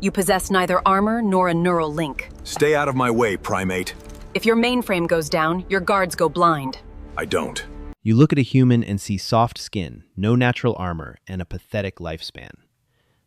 You possess neither armor nor a neural link. Stay out of my way, primate. If your mainframe goes down, your guards go blind. I don't. You look at a human and see soft skin, no natural armor, and a pathetic lifespan.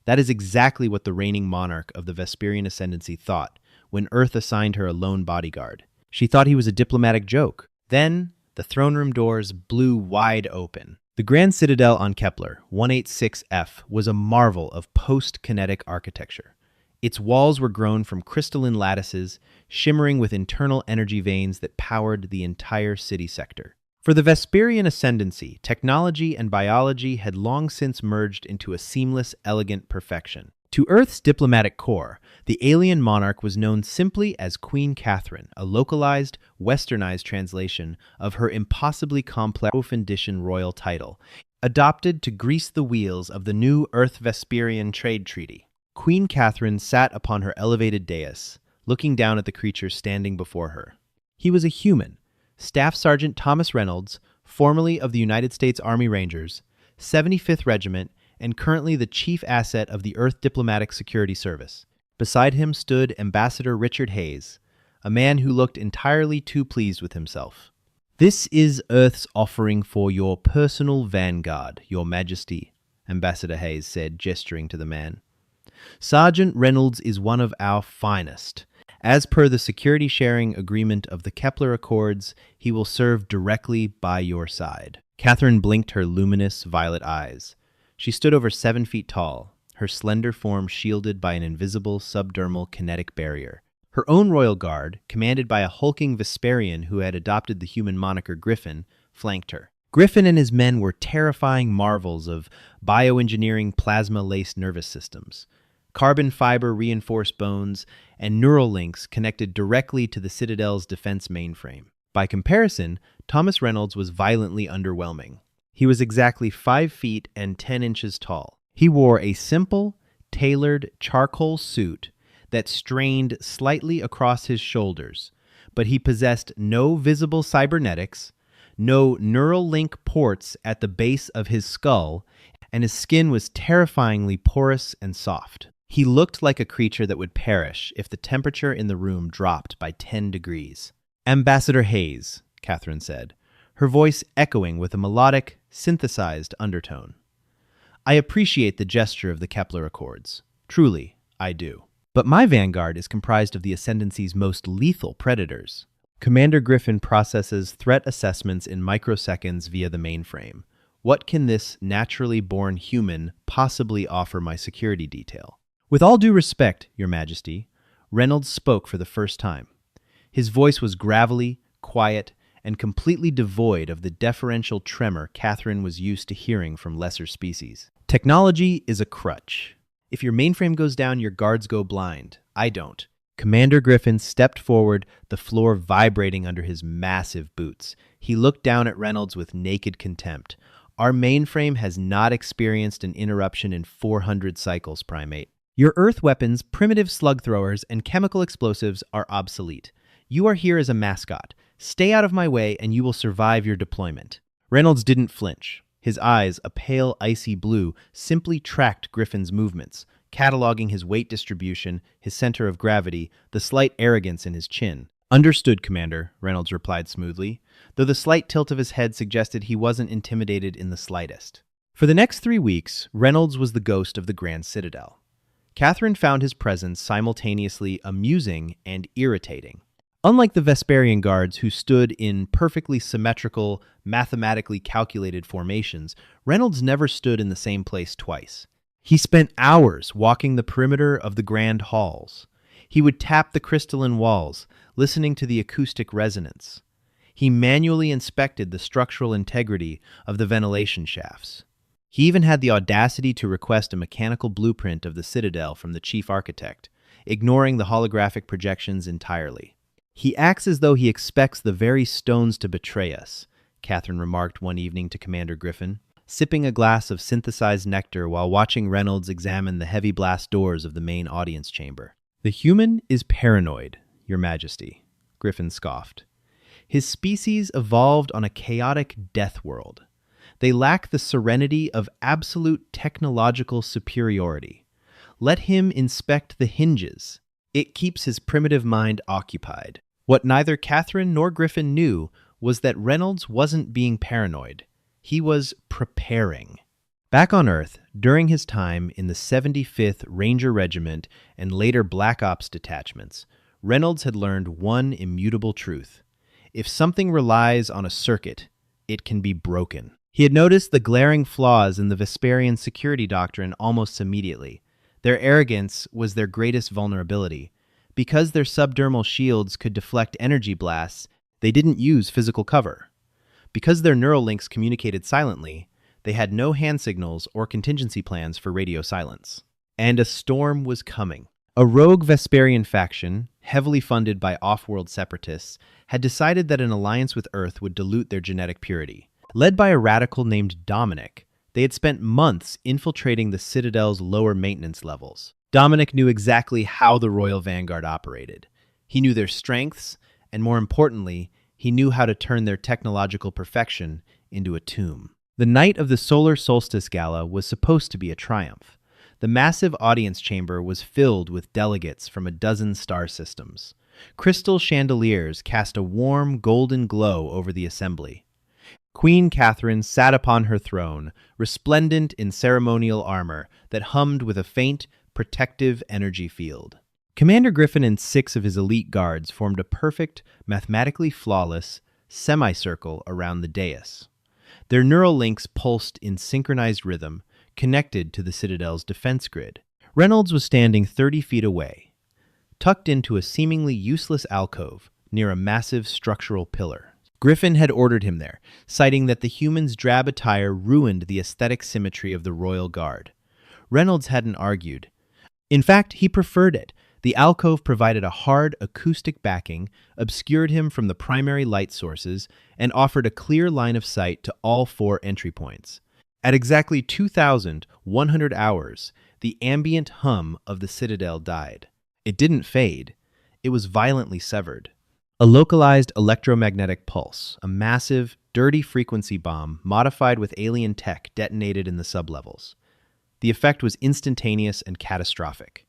That is exactly what the reigning monarch of the Vesperian Ascendancy thought when Earth assigned her a lone bodyguard. She thought he was a diplomatic joke. Then, the throne room doors blew wide open. The Grand Citadel on Kepler, 186F, was a marvel of post-kinetic architecture. Its walls were grown from crystalline lattices, shimmering with internal energy veins that powered the entire city sector. For the Vesperian Ascendancy, technology and biology had long since merged into a seamless, elegant perfection. To Earth's diplomatic corps, the alien monarch was known simply as Queen Catherine, a localized, westernized translation of her impossibly complex Offendition royal title, adopted to grease the wheels of the new Earth-Vesperian trade treaty. Queen Catherine sat upon her elevated dais, looking down at the creature standing before her. He was a human, Staff Sergeant Thomas Reynolds, formerly of the United States Army Rangers, 75th Regiment, and currently the chief asset of the Earth Diplomatic Security Service. Beside him stood Ambassador Richard Hayes, a man who looked entirely too pleased with himself. "This is Earth's offering for your personal vanguard, Your Majesty," Ambassador Hayes said, gesturing to the man. "Sergeant Reynolds is one of our finest. As per the security sharing agreement of the Kepler Accords, he will serve directly by your side." Catherine blinked her luminous violet eyes. She stood over 7 feet tall, her slender form shielded by an invisible subdermal kinetic barrier. Her own royal guard, commanded by a hulking Vesperian who had adopted the human moniker Griffin, flanked her. Griffin and his men were terrifying marvels of bioengineering plasma-laced nervous systems, carbon fiber reinforced bones, and neural links connected directly to the Citadel's defense mainframe. By comparison, Thomas Reynolds was violently underwhelming. He was exactly 5 feet and 10 inches tall. He wore a simple, tailored charcoal suit that strained slightly across his shoulders, but he possessed no visible cybernetics, no neural link ports at the base of his skull, and his skin was terrifyingly porous and soft. He looked like a creature that would perish if the temperature in the room dropped by 10 degrees. "Ambassador Hayes," Catherine said, her voice echoing with a melodic, synthesized undertone. "I appreciate the gesture of the Kepler Accords. Truly, I do. But my vanguard is comprised of the Ascendancy's most lethal predators. Commander Griffin processes threat assessments in microseconds via the mainframe. What can this naturally born human possibly offer my security detail?" "With all due respect, Your Majesty," Reynolds spoke for the first time. His voice was gravelly, quiet, and completely devoid of the deferential tremor Catherine was used to hearing from lesser species. "Technology is a crutch. If your mainframe goes down, your guards go blind. I don't." Commander Griffin stepped forward, the floor vibrating under his massive boots. He looked down at Reynolds with naked contempt. "Our mainframe has not experienced an interruption in 400 cycles, primate. Your Earth weapons, primitive slug throwers, and chemical explosives are obsolete. You are here as a mascot. Stay out of my way and you will survive your deployment." Reynolds didn't flinch. His eyes, a pale, icy blue, simply tracked Griffin's movements, cataloging his weight distribution, his center of gravity, the slight arrogance in his chin. "Understood, Commander," Reynolds replied smoothly, though the slight tilt of his head suggested he wasn't intimidated in the slightest. For the next 3 weeks, Reynolds was the ghost of the Grand Citadel. Catherine found his presence simultaneously amusing and irritating. Unlike the Vesperian guards who stood in perfectly symmetrical, mathematically calculated formations, Reynolds never stood in the same place twice. He spent hours walking the perimeter of the grand halls. He would tap the crystalline walls, listening to the acoustic resonance. He manually inspected the structural integrity of the ventilation shafts. He even had the audacity to request a mechanical blueprint of the Citadel from the chief architect, ignoring the holographic projections entirely. "He acts as though he expects the very stones to betray us," Catherine remarked one evening to Commander Griffin, sipping a glass of synthesized nectar while watching Reynolds examine the heavy blast doors of the main audience chamber. "The human is paranoid, Your Majesty," Griffin scoffed. "His species evolved on a chaotic death world. They lack the serenity of absolute technological superiority. Let him inspect the hinges. It keeps his primitive mind occupied. What neither Catherine nor Griffin knew was that Reynolds wasn't being paranoid. He was preparing. Back on Earth, during his time in the 75th Ranger Regiment and later Black Ops detachments, Reynolds had learned one immutable truth. If something relies on a circuit, it can be broken. He had noticed the glaring flaws in the Vesperian security doctrine almost immediately. Their arrogance was their greatest vulnerability. Because their subdermal shields could deflect energy blasts, they didn't use physical cover. Because their neural links communicated silently, they had no hand signals or contingency plans for radio silence. And a storm was coming. A rogue Vesperian faction, heavily funded by off-world separatists, had decided that an alliance with Earth would dilute their genetic purity. Led by a radical named Dominic, they had spent months infiltrating the Citadel's lower maintenance levels. Dominic knew exactly how the Royal Vanguard operated. He knew their strengths, and more importantly, he knew how to turn their technological perfection into a tomb. The night of the Solar Solstice Gala was supposed to be a triumph. The massive audience chamber was filled with delegates from a dozen star systems. Crystal chandeliers cast a warm, golden glow over the assembly. Queen Catherine sat upon her throne, resplendent in ceremonial armor that hummed with a faint, protective energy field. Commander Griffin and 6 of his elite guards formed a perfect, mathematically flawless semicircle around the dais. Their neural links pulsed in synchronized rhythm, connected to the Citadel's defense grid. Reynolds was standing 30 feet away, tucked into a seemingly useless alcove near a massive structural pillar. Griffin had ordered him there, citing that the human's drab attire ruined the aesthetic symmetry of the Royal Guard. Reynolds hadn't argued. In fact, he preferred it. The alcove provided a hard acoustic backing, obscured him from the primary light sources, and offered a clear line of sight to all 4 entry points. At exactly 2,100 hours, the ambient hum of the Citadel died. It didn't fade. It was violently severed. A localized electromagnetic pulse, a massive, dirty frequency bomb modified with alien tech, detonated in the sublevels. The effect was instantaneous and catastrophic.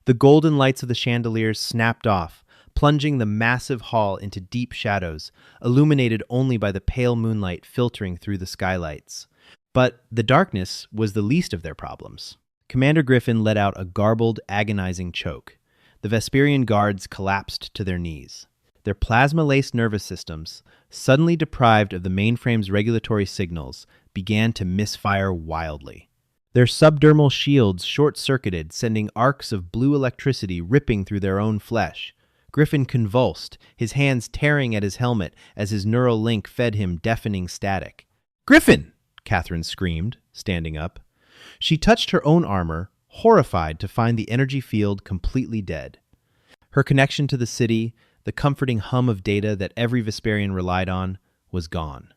The golden lights of the chandeliers snapped off, plunging the massive hall into deep shadows, illuminated only by the pale moonlight filtering through the skylights. But the darkness was the least of their problems. Commander Griffin let out a garbled, agonizing choke. The Vesperian guards collapsed to their knees. Their plasma-laced nervous systems, suddenly deprived of the mainframe's regulatory signals, began to misfire wildly. Their subdermal shields short-circuited, sending arcs of blue electricity ripping through their own flesh. Griffin convulsed, his hands tearing at his helmet as his neural link fed him deafening static. "Griffin!" Catherine screamed, standing up. She touched her own armor, horrified to find the energy field completely dead. Her connection to the city, the comforting hum of data that every Vesperian relied on, was gone.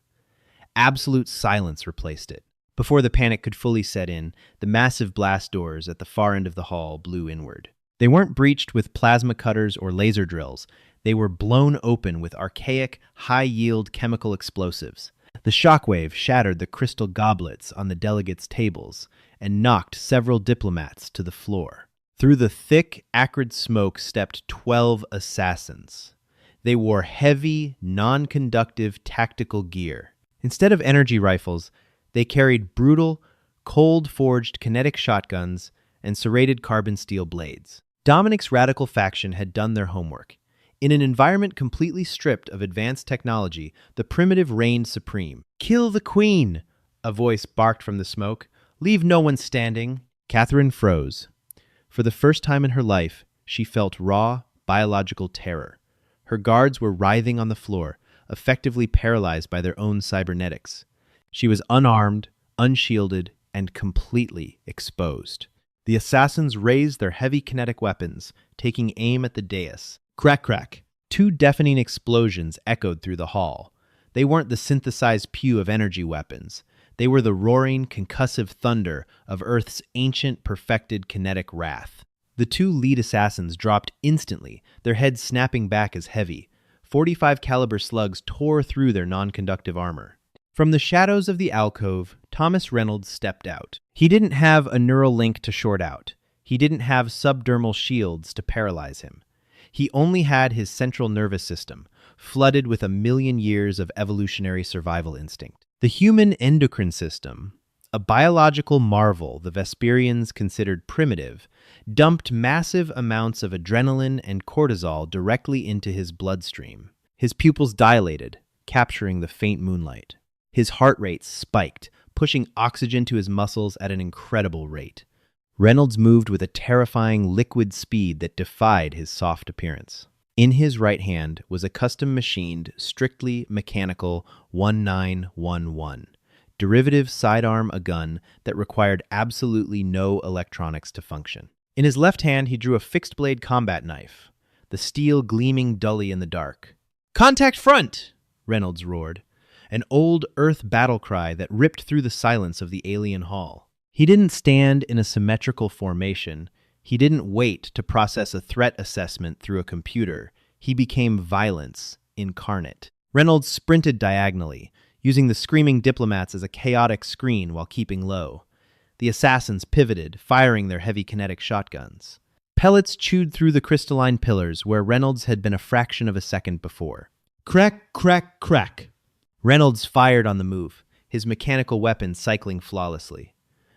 Absolute silence replaced it. Before the panic could fully set in, the massive blast doors at the far end of the hall blew inward. They weren't breached with plasma cutters or laser drills. They were blown open with archaic, high-yield chemical explosives. The shockwave shattered the crystal goblets on the delegates' tables and knocked several diplomats to the floor. Through the thick, acrid smoke stepped 12 assassins. They wore heavy, non-conductive tactical gear. Instead of energy rifles, they carried brutal, cold-forged kinetic shotguns and serrated carbon steel blades. Dominic's radical faction had done their homework. In an environment completely stripped of advanced technology, the primitive reigned supreme. "Kill the queen!" a voice barked from the smoke. "Leave no one standing." Catherine froze. For the first time in her life, she felt raw, biological terror. Her guards were writhing on the floor, effectively paralyzed by their own cybernetics. She was unarmed, unshielded, and completely exposed. The assassins raised their heavy kinetic weapons, taking aim at the dais. Crack, crack. 2 deafening explosions echoed through the hall. They weren't the synthesized pew of energy weapons. They were the roaring, concussive thunder of Earth's ancient, perfected kinetic wrath. The 2 lead assassins dropped instantly, their heads snapping back as heavy. 45 caliber slugs tore through their non-conductive armor. From the shadows of the alcove, Thomas Reynolds stepped out. He didn't have a neural link to short out. He didn't have subdermal shields to paralyze him. He only had his central nervous system, flooded with 1,000,000 years of evolutionary survival instinct. The human endocrine system, a biological marvel the Vesperians considered primitive, dumped massive amounts of adrenaline and cortisol directly into his bloodstream. His pupils dilated, capturing the faint moonlight. His heart rate spiked, pushing oxygen to his muscles at an incredible rate. Reynolds moved with a terrifying liquid speed that defied his soft appearance. In his right hand was a custom-machined, strictly mechanical 1911, derivative sidearm a gun that required absolutely no electronics to function. In his left hand, he drew a fixed-blade combat knife, the steel gleaming dully in the dark. "Contact front!" Reynolds roared, an old Earth battle cry that ripped through the silence of the alien hall. He didn't stand in a symmetrical formation. He didn't wait to process a threat assessment through a computer. He became violence incarnate. Reynolds sprinted diagonally, using the screaming diplomats as a chaotic screen while keeping low. The assassins pivoted, firing their heavy kinetic shotguns. Pellets chewed through the crystalline pillars where Reynolds had been a fraction of a second before. Crack, crack, crack. Reynolds fired on the move, his mechanical weapon cycling flawlessly.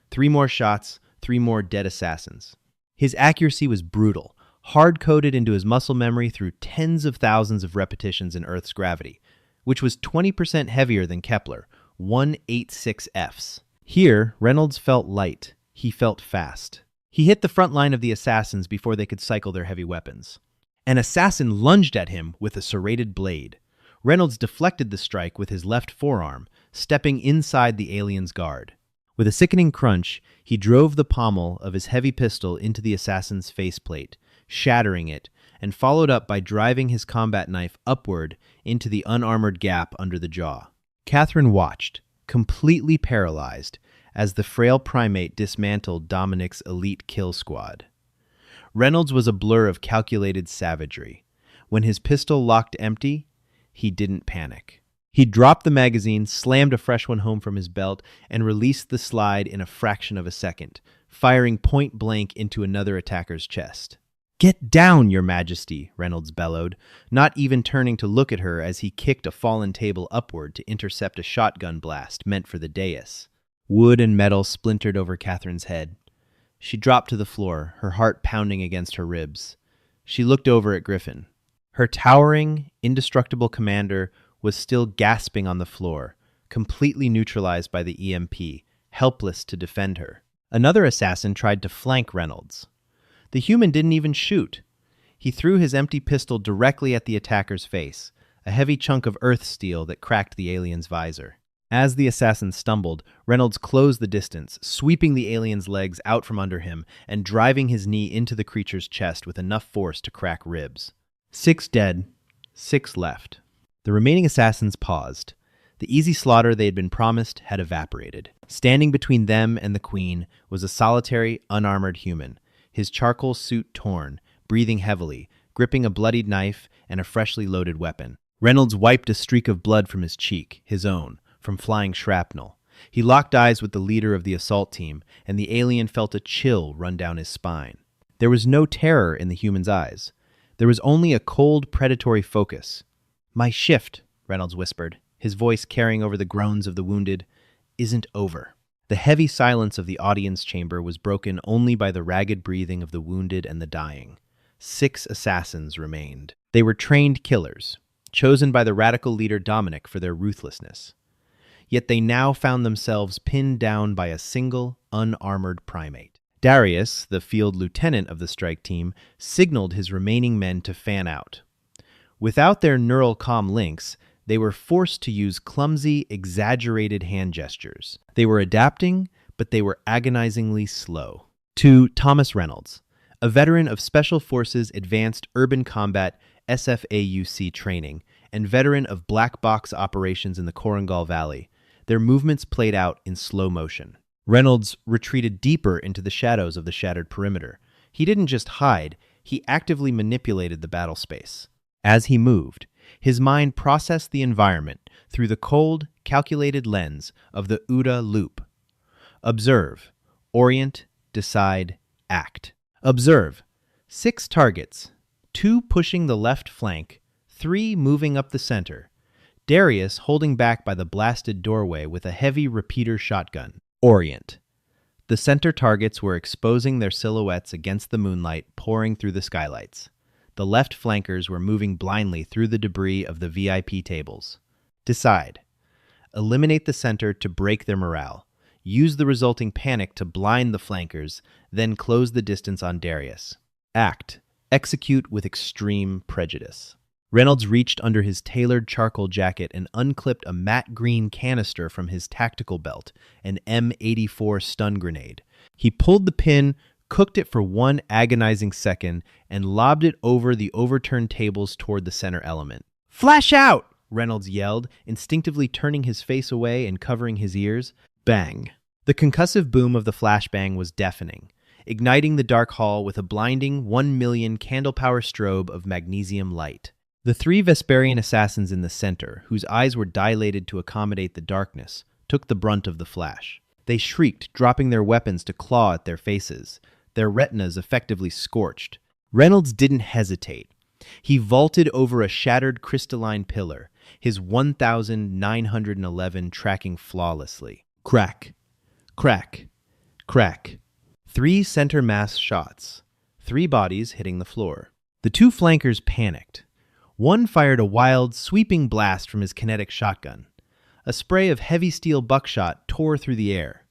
3 more shots, 3 more dead assassins. His accuracy was brutal, hard-coded into his muscle memory through tens of thousands of repetitions in Earth's gravity, which was 20% heavier than Kepler, 186 Fs. Here, Reynolds felt light. He felt fast. He hit the front line of the assassins before they could cycle their heavy weapons. An assassin lunged at him with a serrated blade. Reynolds deflected the strike with his left forearm, stepping inside the alien's guard. With a sickening crunch, he drove the pommel of his heavy pistol into the assassin's faceplate, shattering it, and followed up by driving his combat knife upward into the unarmored gap under the jaw. Catherine watched, completely paralyzed, as the frail primate dismantled Dominic's elite kill squad. Reynolds was a blur of calculated savagery. When his pistol locked empty, he didn't panic. He dropped the magazine, slammed a fresh one home from his belt, and released the slide in a fraction of a second, firing point blank into another attacker's chest. "Get down, Your Majesty," Reynolds bellowed, not even turning to look at her as he kicked a fallen table upward to intercept a shotgun blast meant for the dais. Wood and metal splintered over Catherine's head. She dropped to the floor, her heart pounding against her ribs. She looked over at Griffin. Her towering, indestructible commander was still gasping on the floor, completely neutralized by the EMP, helpless to defend her. Another assassin tried to flank Reynolds. The human didn't even shoot. He threw his empty pistol directly at the attacker's face, a heavy chunk of earth steel that cracked the alien's visor. As the assassin stumbled, Reynolds closed the distance, sweeping the alien's legs out from under him and driving his knee into the creature's chest with enough force to crack ribs. 6 dead, 6 left. The remaining assassins paused. The easy slaughter they had been promised had evaporated. Standing between them and the Queen was a solitary, unarmored human, his charcoal suit torn, breathing heavily, gripping a bloodied knife and a freshly loaded weapon. Reynolds wiped a streak of blood from his cheek, his own, from flying shrapnel. He locked eyes with the leader of the assault team, and the alien felt a chill run down his spine. There was no terror in the human's eyes. There was only a cold, predatory focus. "My shift," Reynolds whispered, his voice carrying over the groans of the wounded, "isn't over." The heavy silence of the audience chamber was broken only by the ragged breathing of the wounded and the dying. 6 assassins remained. They were trained killers, chosen by the radical leader Dominic for their ruthlessness. Yet they now found themselves pinned down by a single, unarmored primate. Darius, the field lieutenant of the strike team, signaled his remaining men to fan out. Without their neural comm links, they were forced to use clumsy, exaggerated hand gestures. They were adapting, but they were agonizingly slow. To Thomas Reynolds, a veteran of Special Forces Advanced Urban Combat SFAUC training and veteran of black box operations in the Korangal Valley, their movements played out in slow motion. Reynolds retreated deeper into the shadows of the shattered perimeter. He didn't just hide, he actively manipulated the battle space. As he moved, his mind processed the environment through the cold, calculated lens of the OODA loop. Observe, orient, decide, act. Observe. 6 targets, 2 pushing the left flank, 3 moving up the center. Darius holding back by the blasted doorway with a heavy repeater shotgun. Orient. The center targets were exposing their silhouettes against the moonlight pouring through the skylights. The left flankers were moving blindly through the debris of the VIP tables. Decide. Eliminate the center to break their morale. Use the resulting panic to blind the flankers, then close the distance on Darius. Act. Execute with extreme prejudice. Reynolds reached under his tailored charcoal jacket and unclipped a matte green canister from his tactical belt, an M84 stun grenade. He pulled the pin, cooked it for 1 agonizing second, and lobbed it over the overturned tables toward the center element. "Flash out!" Reynolds yelled, instinctively turning his face away and covering his ears. Bang. The concussive boom of the flashbang was deafening, igniting the dark hall with a blinding 1,000,000 candle-power strobe of magnesium light. The 3 Vesperian assassins in the center, whose eyes were dilated to accommodate the darkness, took the brunt of the flash. They shrieked, dropping their weapons to claw at their faces, their retinas effectively scorched. Reynolds didn't hesitate. He vaulted over a shattered crystalline pillar, his 1,911 tracking flawlessly. Crack, crack, crack. 3 center mass shots, 3 bodies hitting the floor. The 2 flankers panicked. One fired a wild, sweeping blast from his kinetic shotgun. A spray of heavy steel buckshot tore through the air.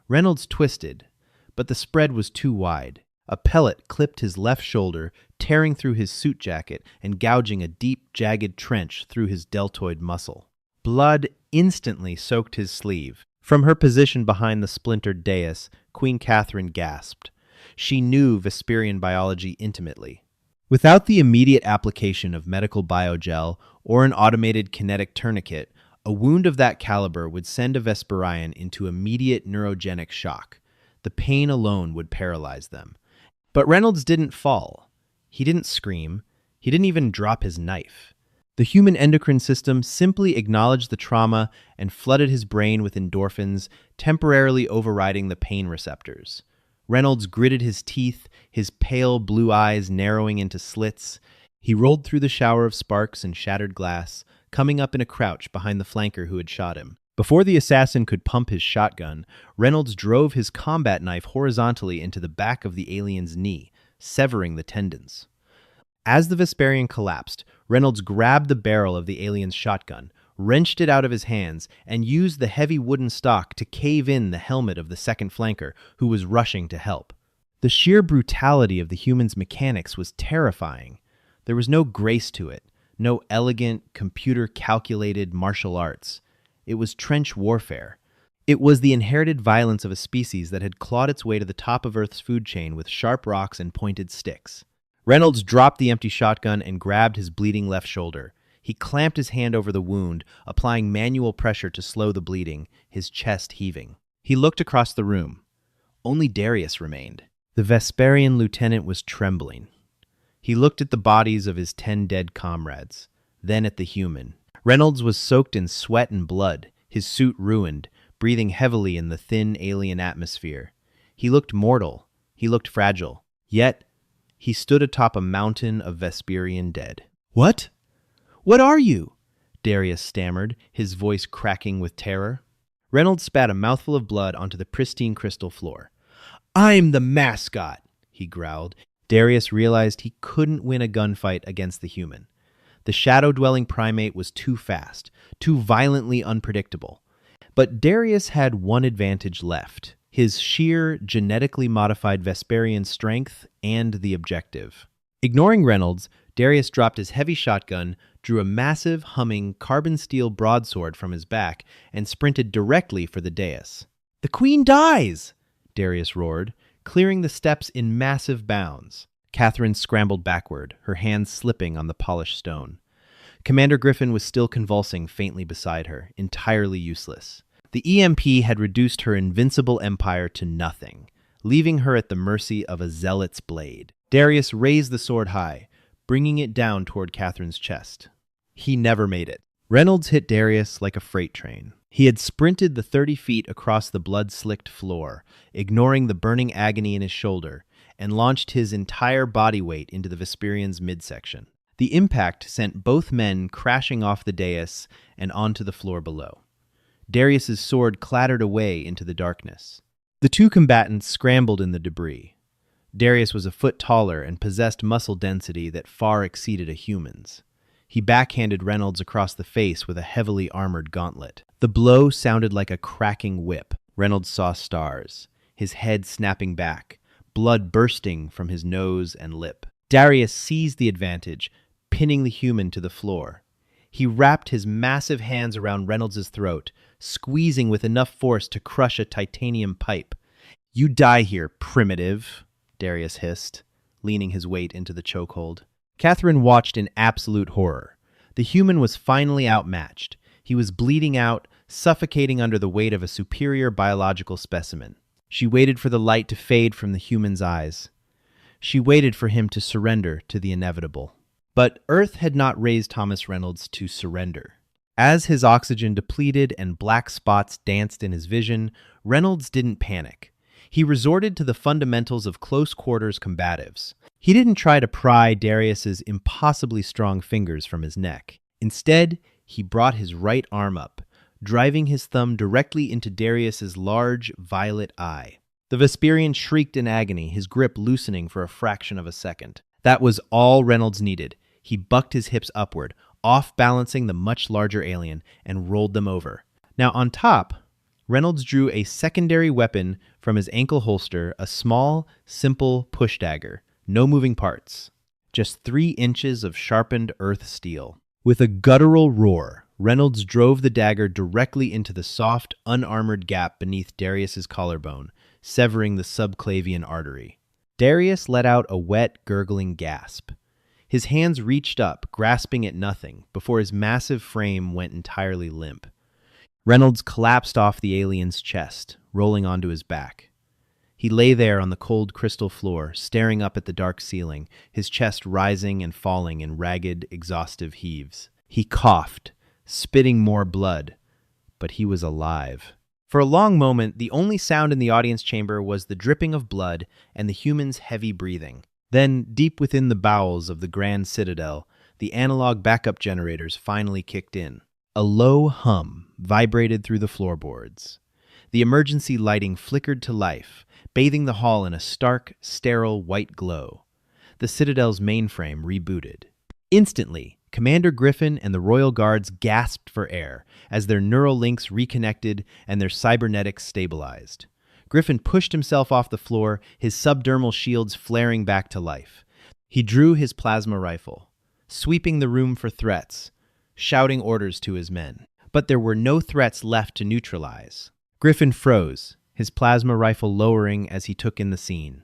Reynolds twisted, but the spread was too wide. A pellet clipped his left shoulder, tearing through his suit jacket and gouging a deep, jagged trench through his deltoid muscle. Blood instantly soaked his sleeve. From her position behind the splintered dais, Queen Catherine gasped. She knew Vesperian biology intimately. Without the immediate application of medical biogel or an automated kinetic tourniquet, a wound of that caliber would send a Vesperian into immediate neurogenic shock. The pain alone would paralyze them. But Reynolds didn't fall. He didn't scream. He didn't even drop his knife. The human endocrine system simply acknowledged the trauma and flooded his brain with endorphins, temporarily overriding the pain receptors. Reynolds gritted his teeth, his pale blue eyes narrowing into slits. He rolled through the shower of sparks and shattered glass, coming up in a crouch behind the flanker who had shot him. Before the assassin could pump his shotgun, Reynolds drove his combat knife horizontally into the back of the alien's knee, severing the tendons. As the Vesperian collapsed, Reynolds grabbed the barrel of the alien's shotgun, wrenched it out of his hands, and used the heavy wooden stock to cave in the helmet of the second flanker, who was rushing to help. The sheer brutality of the human's mechanics was terrifying. There was no grace to it, no elegant, computer-calculated martial arts. It was trench warfare. It was the inherited violence of a species that had clawed its way to the top of Earth's food chain with sharp rocks and pointed sticks. Reynolds dropped the empty shotgun and grabbed his bleeding left shoulder. He clamped his hand over the wound, applying manual pressure to slow the bleeding, his chest heaving. He looked across the room. Only Darius remained. The Vesperian lieutenant was trembling. He looked at the bodies of his 10 dead comrades, then at the human. Reynolds was soaked in sweat and blood, his suit ruined, breathing heavily in the thin alien atmosphere. He looked mortal. He looked fragile. Yet, he stood atop a mountain of Vesperian dead. "What? What are you?" Darius stammered, his voice cracking with terror. Reynolds spat a mouthful of blood onto the pristine crystal floor. "I'm the mascot," he growled. Darius realized he couldn't win a gunfight against the human. The shadow-dwelling primate was too fast, too violently unpredictable. But Darius had one advantage left: his sheer, genetically modified Vesperian strength and the objective. Ignoring Reynolds, Darius dropped his heavy shotgun, drew a massive, humming, carbon steel broadsword from his back, and sprinted directly for the dais. "The Queen dies!" Darius roared, clearing the steps in massive bounds. Catherine scrambled backward, her hands slipping on the polished stone. Commander Griffin was still convulsing faintly beside her, entirely useless. The EMP had reduced her invincible empire to nothing, leaving her at the mercy of a zealot's blade. Darius raised the sword high, bringing it down toward Catherine's chest. He never made it. Reynolds hit Darius like a freight train. He had sprinted the 30 feet across the blood-slicked floor, ignoring the burning agony in his shoulder, and launched his entire body weight into the Vesperian's midsection. The impact sent both men crashing off the dais and onto the floor below. Darius's sword clattered away into the darkness. The two combatants scrambled in the debris. Darius was a foot taller and possessed muscle density that far exceeded a human's. He backhanded Reynolds across the face with a heavily armored gauntlet. The blow sounded like a cracking whip. Reynolds saw stars, his head snapping back, blood bursting from his nose and lip. Darius seized the advantage, pinning the human to the floor. He wrapped his massive hands around Reynolds' throat, squeezing with enough force to crush a titanium pipe. "You die here, primitive," Darius hissed, leaning his weight into the chokehold. Catherine watched in absolute horror. The human was finally outmatched. He was bleeding out, suffocating under the weight of a superior biological specimen. She waited for the light to fade from the human's eyes. She waited for him to surrender to the inevitable. But Earth had not raised Thomas Reynolds to surrender. As his oxygen depleted and black spots danced in his vision, Reynolds didn't panic. He resorted to the fundamentals of close-quarters combatives. He didn't try to pry Darius's impossibly strong fingers from his neck. Instead, he brought his right arm up, driving his thumb directly into Darius's large, violet eye. The Vesperian shrieked in agony, his grip loosening for a fraction of a second. That was all Reynolds needed. He bucked his hips upward, off-balancing the much larger alien, and rolled them over. Now on top, Reynolds drew a secondary weapon from his ankle holster, a small, simple push dagger. No moving parts. Just 3 inches of sharpened earth steel. With a guttural roar, Reynolds drove the dagger directly into the soft, unarmored gap beneath Darius's collarbone, severing the subclavian artery. Darius let out a wet, gurgling gasp. His hands reached up, grasping at nothing, before his massive frame went entirely limp. Reynolds collapsed off the alien's chest, rolling onto his back. He lay there on the cold crystal floor, staring up at the dark ceiling, his chest rising and falling in ragged, exhaustive heaves. He coughed, spitting more blood, but he was alive. For a long moment, the only sound in the audience chamber was the dripping of blood and the human's heavy breathing. Then, deep within the bowels of the Grand Citadel, the analog backup generators finally kicked in. A low hum vibrated through the floorboards. The emergency lighting flickered to life, bathing the hall in a stark, sterile white glow. The Citadel's mainframe rebooted. Instantly, Commander Griffin and the Royal Guards gasped for air as their neural links reconnected and their cybernetics stabilized. Griffin pushed himself off the floor, his subdermal shields flaring back to life. He drew his plasma rifle, sweeping the room for threats, shouting orders to his men. But there were no threats left to neutralize. Griffin froze, his plasma rifle lowering as he took in the scene.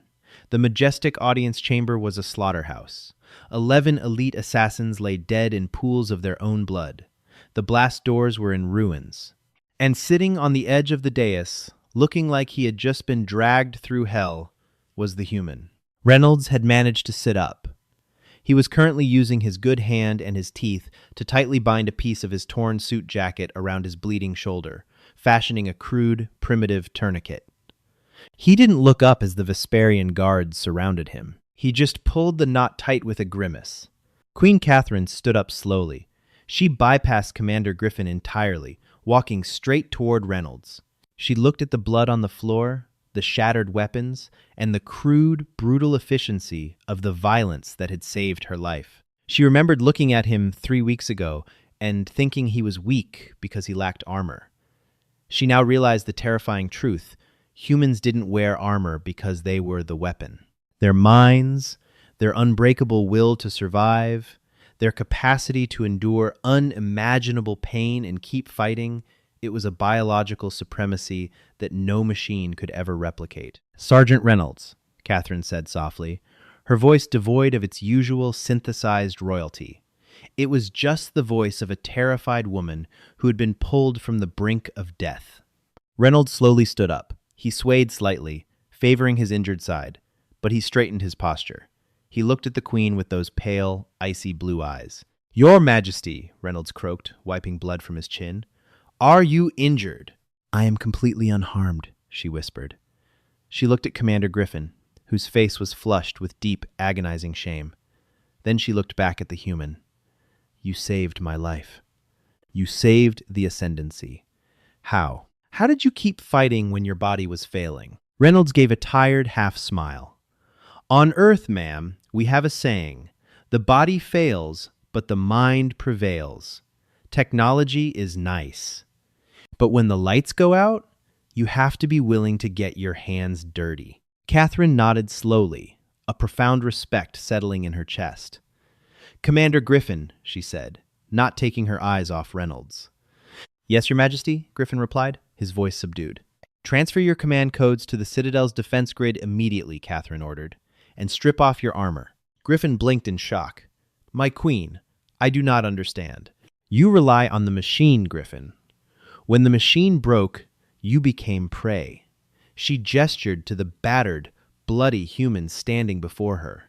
The majestic audience chamber was a slaughterhouse. 11 elite assassins lay dead in pools of their own blood. The blast doors were in ruins. And sitting on the edge of the dais, looking like he had just been dragged through hell, was the human. Reynolds had managed to sit up. He was currently using his good hand and his teeth to tightly bind a piece of his torn suit jacket around his bleeding shoulder, fashioning a crude, primitive tourniquet. He didn't look up as the Vesperian guards surrounded him. He just pulled the knot tight with a grimace. Queen Catherine stood up slowly. She bypassed Commander Griffin entirely, walking straight toward Reynolds. She looked at the blood on the floor, the shattered weapons, and the crude, brutal efficiency of the violence that had saved her life. She remembered looking at him 3 weeks ago and thinking he was weak because he lacked armor. She now realized the terrifying truth. Humans didn't wear armor because they were the weapon. Their minds, their unbreakable will to survive, their capacity to endure unimaginable pain and keep fighting, it was a biological supremacy that no machine could ever replicate. "Sergeant Reynolds," Catherine said softly, her voice devoid of its usual synthesized royalty. It was just the voice of a terrified woman who had been pulled from the brink of death. Reynolds slowly stood up. He swayed slightly, favoring his injured side, but he straightened his posture. He looked at the Queen with those pale, icy blue eyes. "Your Majesty," Reynolds croaked, wiping blood from his chin. "Are you injured?" "I am completely unharmed," she whispered. She looked at Commander Griffin, whose face was flushed with deep, agonizing shame. Then she looked back at the human. You saved my life. You saved the Ascendancy. How? How did you keep fighting when your body was failing? Reynolds gave a tired half smile. On Earth, ma'am, we have a saying, the body fails, but the mind prevails. Technology is nice. But when the lights go out, you have to be willing to get your hands dirty. Catherine nodded slowly, a profound respect settling in her chest. Commander Griffin, she said, not taking her eyes off Reynolds. Yes, Your Majesty, Griffin replied, his voice subdued. Transfer your command codes to the Citadel's defense grid immediately, Catherine ordered, and strip off your armor. Griffin blinked in shock. My queen, I do not understand. You rely on the machine, Griffin. When the machine broke, you became prey. She gestured to the battered, bloody human standing before her.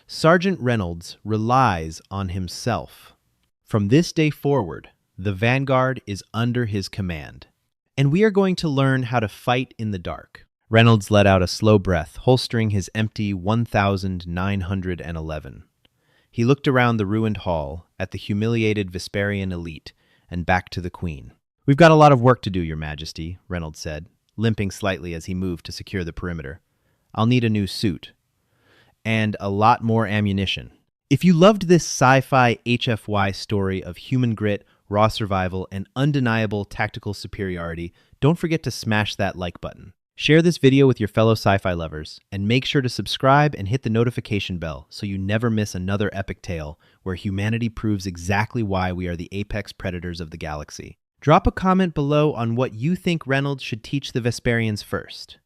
Sergeant Reynolds relies on himself. From this day forward, the Vanguard is under his command, and we are going to learn how to fight in the dark. Reynolds let out a slow breath, holstering his empty 1911. He looked around the ruined hall, at the humiliated Vesperian elite, and back to the Queen. We've got a lot of work to do, Your Majesty, Reynolds said, limping slightly as he moved to secure the perimeter. I'll need a new suit. And a lot more ammunition. If you loved this sci-fi HFY story of human grit, raw survival, and undeniable tactical superiority, don't forget to smash that like button. Share this video with your fellow sci-fi lovers, and make sure to subscribe and hit the notification bell so you never miss another epic tale where humanity proves exactly why we are the apex predators of the galaxy. Drop a comment below on what you think Reynolds should teach the Vesperians first.